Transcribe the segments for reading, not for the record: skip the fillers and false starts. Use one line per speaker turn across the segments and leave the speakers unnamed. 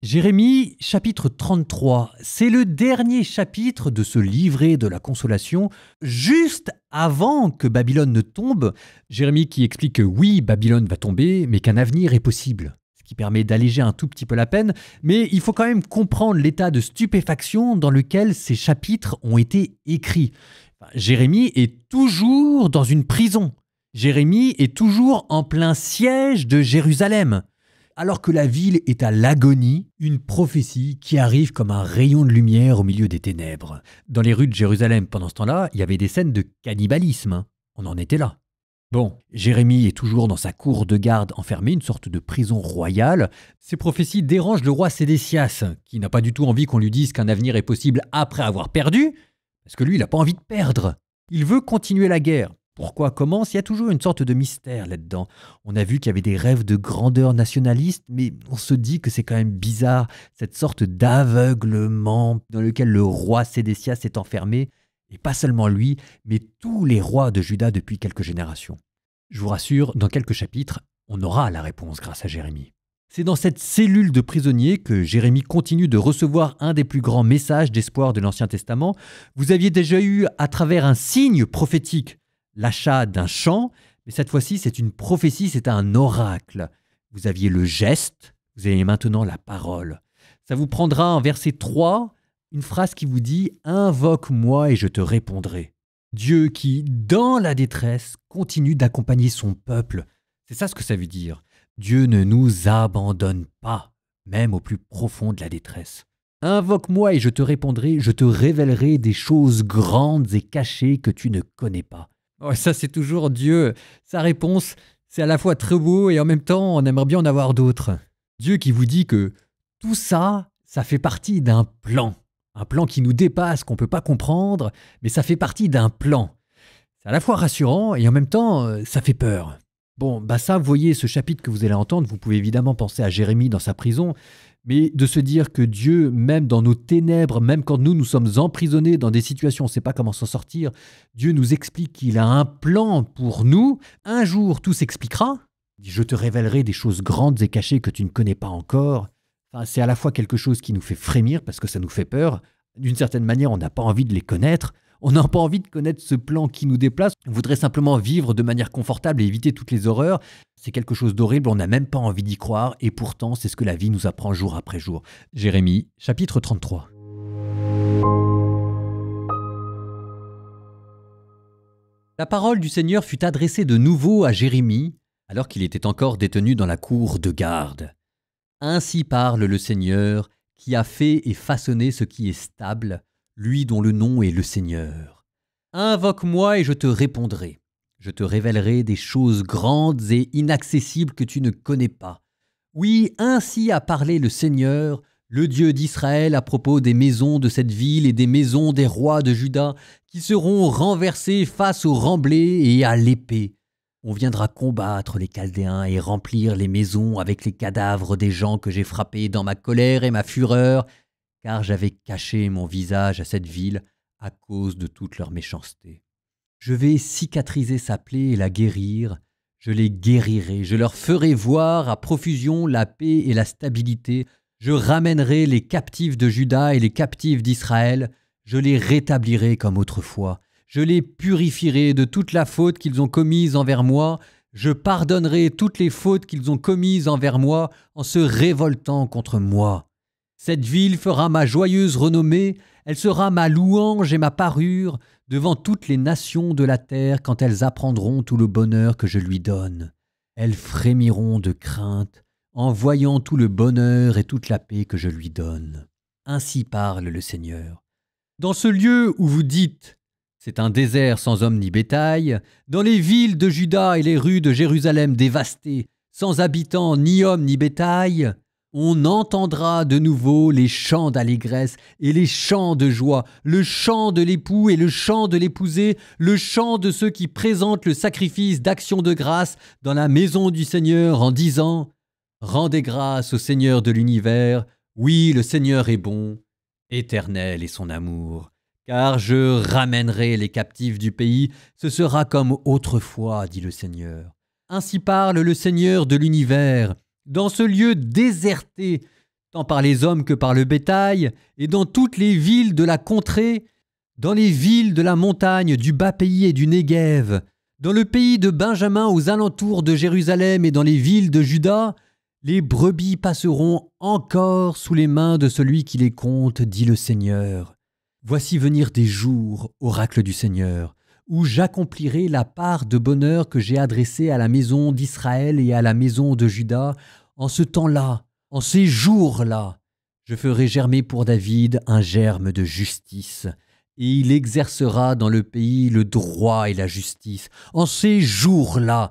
Jérémie, chapitre 33, c'est le dernier chapitre de ce livret de la consolation, juste avant que Babylone ne tombe. Jérémie qui explique que oui, Babylone va tomber, mais qu'un avenir est possible. Ce qui permet d'alléger un tout petit peu la peine, mais il faut quand même comprendre l'état de stupéfaction dans lequel ces chapitres ont été écrits. Jérémie est toujours dans une prison. Jérémie est toujours en plein siège de Jérusalem. Alors que la ville est à l'agonie, une prophétie qui arrive comme un rayon de lumière au milieu des ténèbres. Dans les rues de Jérusalem, pendant ce temps-là, il y avait des scènes de cannibalisme. On en était là. Bon, Jérémie est toujours dans sa cour de garde enfermé, une sorte de prison royale. Ces prophéties dérangent le roi Sédécias, qui n'a pas du tout envie qu'on lui dise qu'un avenir est possible après avoir perdu, parce que lui, il n'a pas envie de perdre. Il veut continuer la guerre. Pourquoi, comment? Il y a toujours une sorte de mystère là-dedans. On a vu qu'il y avait des rêves de grandeur nationaliste, mais on se dit que c'est quand même bizarre, cette sorte d'aveuglement dans lequel le roi Sédécias est enfermé, et pas seulement lui, mais tous les rois de Juda depuis quelques générations. Je vous rassure, dans quelques chapitres, on aura la réponse grâce à Jérémie. C'est dans cette cellule de prisonniers que Jérémie continue de recevoir un des plus grands messages d'espoir de l'Ancien Testament. Vous aviez déjà eu, à travers un signe prophétique, l'achat d'un champ, mais cette fois-ci, c'est une prophétie, c'est un oracle. Vous aviez le geste, vous avez maintenant la parole. Ça vous prendra en verset 3, une phrase qui vous dit « Invoque-moi et je te répondrai ». Dieu qui, dans la détresse, continue d'accompagner son peuple. C'est ça ce que ça veut dire. Dieu ne nous abandonne pas, même au plus profond de la détresse. Invoque-moi et je te répondrai, je te révélerai des choses grandes et cachées que tu ne connais pas. Oh, ça, c'est toujours Dieu. Sa réponse, c'est à la fois très beau et en même temps, on aimerait bien en avoir d'autres. Dieu qui vous dit que tout ça, ça fait partie d'un plan. Un plan qui nous dépasse, qu'on ne peut pas comprendre, mais ça fait partie d'un plan. C'est à la fois rassurant et en même temps, ça fait peur. Bon, ça, vous voyez, ce chapitre que vous allez entendre, vous pouvez évidemment penser à Jérémie dans sa prison, mais de se dire que Dieu, même dans nos ténèbres, même quand nous sommes emprisonnés dans des situations, on ne sait pas comment s'en sortir, Dieu nous explique qu'il a un plan pour nous. Un jour, tout s'expliquera. Il dit, je te révélerai des choses grandes et cachées que tu ne connais pas encore. Enfin, c'est à la fois quelque chose qui nous fait frémir parce que ça nous fait peur. D'une certaine manière, on n'a pas envie de les connaître. On n'a pas envie de connaître ce plan qui nous déplace. On voudrait simplement vivre de manière confortable et éviter toutes les horreurs. C'est quelque chose d'horrible, on n'a même pas envie d'y croire. Et pourtant, c'est ce que la vie nous apprend jour après jour. Jérémie, chapitre 33. La parole du Seigneur fut adressée de nouveau à Jérémie, alors qu'il était encore détenu dans la cour de garde. Ainsi parle le Seigneur, qui a fait et façonné ce qui est stable, lui dont le nom est le Seigneur. Invoque-moi et je te répondrai. Je te révélerai des choses grandes et inaccessibles que tu ne connais pas. Oui, ainsi a parlé le Seigneur, le Dieu d'Israël, à propos des maisons de cette ville et des maisons des rois de Juda, qui seront renversées face au remblai et à l'épée. On viendra combattre les Chaldéens et remplir les maisons avec les cadavres des gens que j'ai frappés dans ma colère et ma fureur, car j'avais caché mon visage à cette ville à cause de toute leur méchanceté. Je vais cicatriser sa plaie et la guérir, je les guérirai, je leur ferai voir à profusion la paix et la stabilité, je ramènerai les captifs de Juda et les captifs d'Israël, je les rétablirai comme autrefois, je les purifierai de toute la faute qu'ils ont commise envers moi, je pardonnerai toutes les fautes qu'ils ont commises envers moi en se révoltant contre moi. Cette ville fera ma joyeuse renommée, elle sera ma louange et ma parure devant toutes les nations de la terre quand elles apprendront tout le bonheur que je lui donne. Elles frémiront de crainte en voyant tout le bonheur et toute la paix que je lui donne. Ainsi parle le Seigneur. Dans ce lieu où vous dites « c'est un désert sans homme ni bétail », dans les villes de Juda et les rues de Jérusalem dévastées, sans habitants ni hommes ni bétail, on entendra de nouveau les chants d'allégresse et les chants de joie, le chant de l'époux et le chant de l'épousée, le chant de ceux qui présentent le sacrifice d'action de grâce dans la maison du Seigneur en disant « Rendez grâce au Seigneur de l'univers, oui, le Seigneur est bon, éternel est son amour. Car je ramènerai les captifs du pays, ce sera comme autrefois, dit le Seigneur. Ainsi parle le Seigneur de l'univers. Dans ce lieu déserté, tant par les hommes que par le bétail, et dans toutes les villes de la contrée, dans les villes de la montagne, du bas pays et du Néguev, dans le pays de Benjamin aux alentours de Jérusalem et dans les villes de Juda, les brebis passeront encore sous les mains de celui qui les compte, dit le Seigneur. Voici venir des jours, oracle du Seigneur, où j'accomplirai la part de bonheur que j'ai adressée à la maison d'Israël et à la maison de Juda. En ce temps-là, en ces jours-là, je ferai germer pour David un germe de justice, et il exercera dans le pays le droit et la justice. En ces jours-là,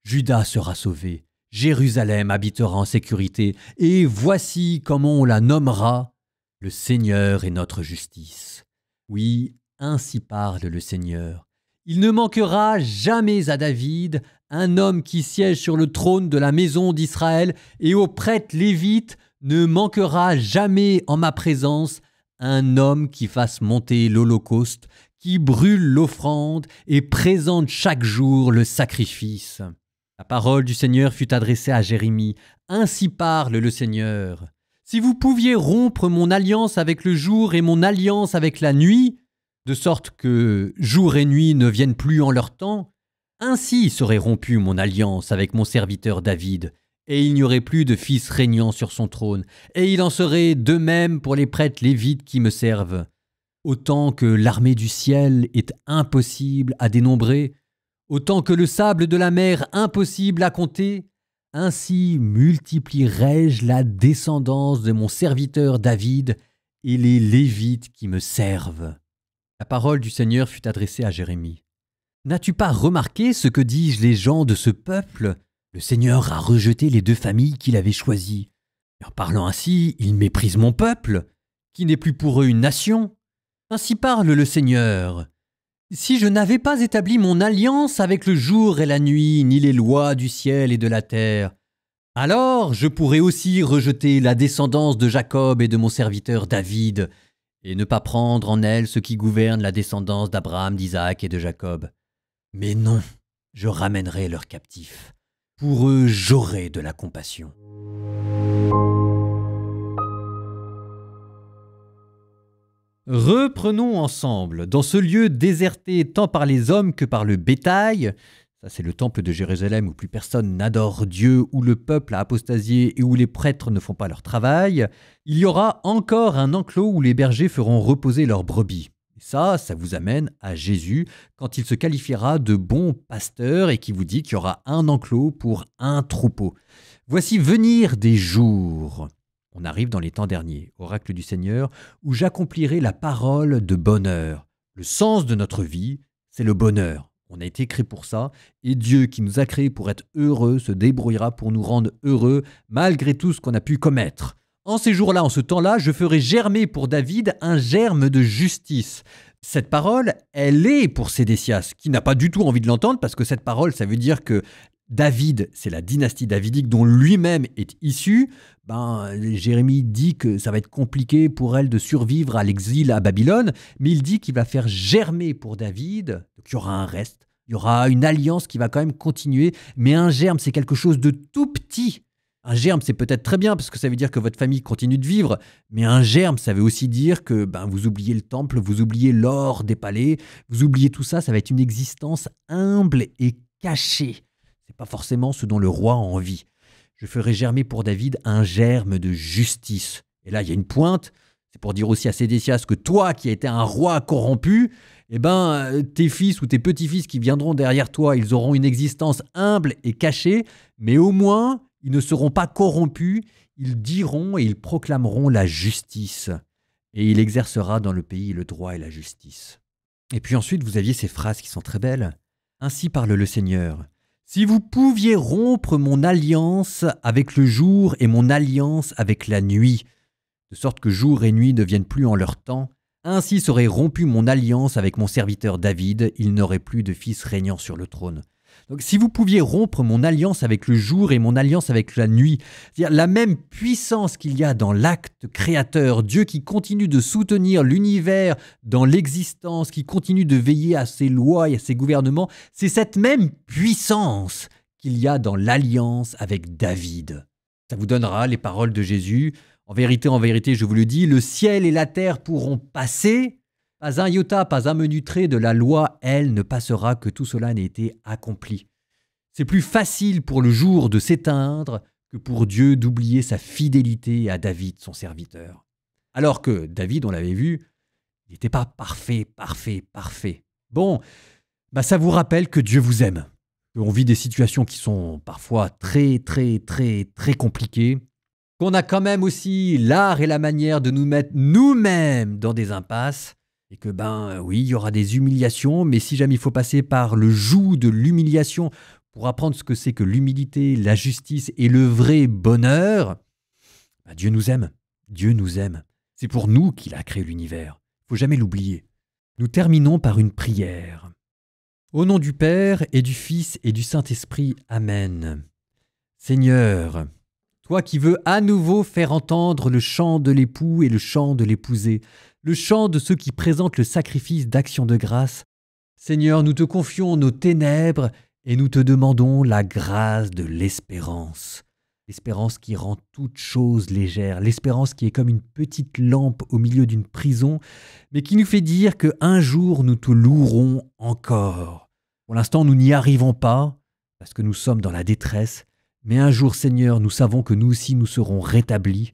Juda sera sauvé, Jérusalem habitera en sécurité, et voici comment on la nommera: le Seigneur est notre justice. Oui, ainsi parle le Seigneur. Il ne manquera jamais à David un homme qui siège sur le trône de la maison d'Israël, et aux prêtres lévites ne manquera jamais en ma présence un homme qui fasse monter l'holocauste, qui brûle l'offrande et présente chaque jour le sacrifice. La parole du Seigneur fut adressée à Jérémie. Ainsi parle le Seigneur. Si vous pouviez rompre mon alliance avec le jour et mon alliance avec la nuit, de sorte que jour et nuit ne viennent plus en leur temps, ainsi serait rompue mon alliance avec mon serviteur David, et il n'y aurait plus de fils régnant sur son trône, et il en serait de même pour les prêtres lévites qui me servent. Autant que l'armée du ciel est impossible à dénombrer, autant que le sable de la mer impossible à compter, ainsi multiplierai-je la descendance de mon serviteur David et les Lévites qui me servent. La parole du Seigneur fut adressée à Jérémie. N'as-tu pas remarqué ce que disent les gens de ce peuple? Le Seigneur a rejeté les 2 familles qu'il avait choisies. Et en parlant ainsi, il méprise mon peuple, qui n'est plus pour eux une nation. Ainsi parle le Seigneur. Si je n'avais pas établi mon alliance avec le jour et la nuit, ni les lois du ciel et de la terre, alors je pourrais aussi rejeter la descendance de Jacob et de mon serviteur David, et ne pas prendre en elle ce qui gouverne la descendance d'Abraham, d'Isaac et de Jacob. Mais non, je ramènerai leurs captifs. Pour eux, j'aurai de la compassion. Reprenons ensemble. Dans ce lieu déserté tant par les hommes que par le bétail, ça c'est le temple de Jérusalem où plus personne n'adore Dieu, où le peuple a apostasié et où les prêtres ne font pas leur travail, il y aura encore un enclos où les bergers feront reposer leurs brebis. Et ça vous amène à Jésus quand il se qualifiera de bon pasteur et qui vous dit qu'il y aura un enclos pour un troupeau. Voici venir des jours. On arrive dans les temps derniers, oracle du Seigneur, où j'accomplirai la parole de bonheur. Le sens de notre vie, c'est le bonheur. On a été créé pour ça, et Dieu qui nous a créés pour être heureux se débrouillera pour nous rendre heureux malgré tout ce qu'on a pu commettre. En ces jours-là, en ce temps-là, je ferai germer pour David un germe de justice. Cette parole, elle est pour Sédécias, qui n'a pas du tout envie de l'entendre, parce que cette parole, ça veut dire que David, c'est la dynastie davidique dont lui-même est issu. Jérémie dit que ça va être compliqué pour elle de survivre à l'exil à Babylone, mais il dit qu'il va faire germer pour David, donc il y aura un reste, il y aura une alliance qui va quand même continuer, mais un germe, c'est quelque chose de tout petit. Un germe, c'est peut-être très bien parce que ça veut dire que votre famille continue de vivre, mais un germe, ça veut aussi dire que vous oubliez le temple, vous oubliez l'or des palais, vous oubliez tout ça, ça va être une existence humble et cachée. C'est pas forcément ce dont le roi a envie. Je ferai germer pour David un germe de justice. Et là, il y a une pointe, c'est pour dire aussi à Sédécias que toi qui as été un roi corrompu, tes fils ou tes petits-fils qui viendront derrière toi, ils auront une existence humble et cachée, mais au moins, ils ne seront pas corrompus, ils diront et ils proclameront la justice. Et il exercera dans le pays le droit et la justice. Et puis ensuite, vous aviez ces phrases qui sont très belles. Ainsi parle le Seigneur. Si vous pouviez rompre mon alliance avec le jour et mon alliance avec la nuit, de sorte que jour et nuit ne viennent plus en leur temps, ainsi serait rompue mon alliance avec mon serviteur David, il n'aurait plus de fils régnant sur le trône. Donc si vous pouviez rompre mon alliance avec le jour et mon alliance avec la nuit, c'est-à-dire la même puissance qu'il y a dans l'acte créateur, Dieu qui continue de soutenir l'univers dans l'existence, qui continue de veiller à ses lois et à ses gouvernements, c'est cette même puissance qu'il y a dans l'alliance avec David. Ça vous donnera les paroles de Jésus en vérité, je vous le dis, le ciel et la terre pourront passer. Pas un iota, pas un menu trait de la loi, elle, ne passera que tout cela n'ait été accompli. C'est plus facile pour le jour de s'éteindre que pour Dieu d'oublier sa fidélité à David, son serviteur. Alors que David, on l'avait vu, il n'était pas parfait. Bon, ça vous rappelle que Dieu vous aime. On vit des situations qui sont parfois très compliquées. Qu'on a quand même aussi l'art et la manière de nous mettre nous-mêmes dans des impasses. Et que oui, il y aura des humiliations, mais si jamais il faut passer par le joug de l'humiliation pour apprendre ce que c'est que l'humilité, la justice et le vrai bonheur, Dieu nous aime. Dieu nous aime. C'est pour nous qu'il a créé l'univers. Il ne faut jamais l'oublier. Nous terminons par une prière. Au nom du Père et du Fils et du Saint-Esprit. Amen. Seigneur, toi qui veux à nouveau faire entendre le chant de l'époux et le chant de l'épousée, le chant de ceux qui présentent le sacrifice d'action de grâce, Seigneur, nous te confions nos ténèbres et nous te demandons la grâce de l'espérance. L'espérance qui rend toute chose légère, l'espérance qui est comme une petite lampe au milieu d'une prison, mais qui nous fait dire qu'un jour nous te louerons encore. Pour l'instant, nous n'y arrivons pas, parce que nous sommes dans la détresse, mais un jour, Seigneur, nous savons que nous aussi nous serons rétablis,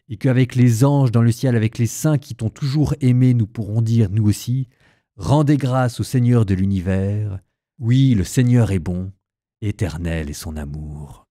et qu'avec les anges dans le ciel, avec les saints qui t'ont toujours aimé, nous pourrons dire, nous aussi, rendez grâce au Seigneur de l'univers. Oui, le Seigneur est bon, éternel est son amour.